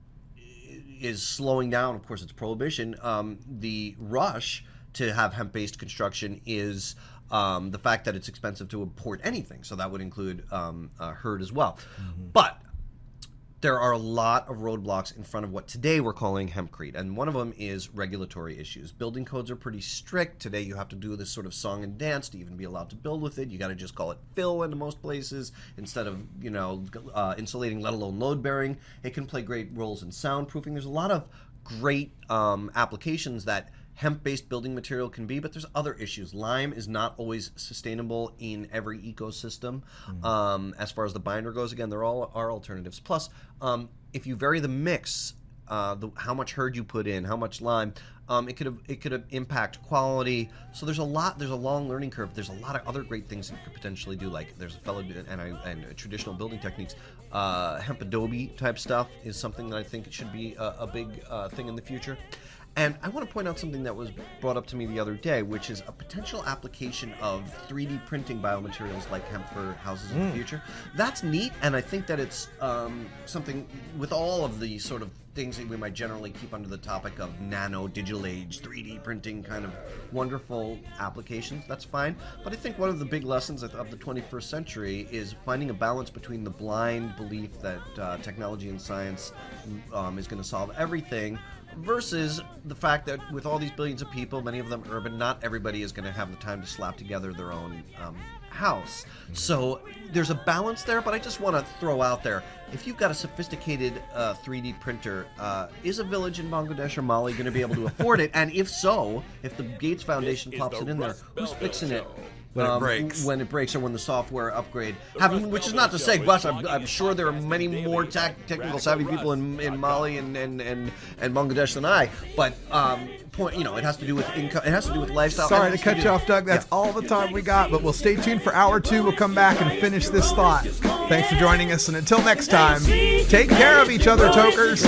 N: is slowing down, of course, it's prohibition. The rush to have hemp-based construction is the fact that it's expensive to import anything. So that would include hurd as well. Mm-hmm. But there are a lot of roadblocks in front of what today we're calling hempcrete. And one of them is regulatory issues. Building codes are pretty strict. Today you have to do this sort of song and dance to even be allowed to build with it. You got to just call it fill into most places instead of, insulating, let alone load bearing. It can play great roles in soundproofing. There's a lot of great applications that hemp-based building material can be, but there's other issues. Lime is not always sustainable in every ecosystem. As far as the binder goes, again, there all are alternatives. Plus, if you vary the mix, how much hurd you put in, how much lime, it could impact quality. So there's a long learning curve. There's a lot of other great things that you could potentially do. Like there's a fellow and traditional building techniques, hemp adobe type stuff is something that I think it should be a big thing in the future. And I want to point out something that was brought up to me the other day, which is a potential application of 3D printing biomaterials like hemp for houses in the future. That's neat, and I think that it's something with all of the sort of things that we might generally keep under the topic of nano, digital age, 3D printing kind of wonderful applications. That's fine. But I think one of the big lessons of the 21st century is finding a balance between the blind belief that technology and science is going to solve everything versus the fact that with all these billions of people, many of them urban, not everybody is going to have the time to slap together their own house. So there's a balance there, but I just want to throw out there, if you've got a sophisticated 3D printer, is a village in Bangladesh or Mali going to be able to afford it? And if so, if the Gates Foundation pops it in there, who's fixing it? When it breaks or when the software upgrade happens, which is not to say, Russ, I'm sure there are many more technical savvy people in Mali and Bangladesh than I, but it has to do with income, it has to do with lifestyle.
D: Sorry to cut you off, Doug. That's all the time we got, but we'll stay tuned for hour 2. We'll come back and finish this thought. Thanks for joining us, and until next time, take care of each other, tokers.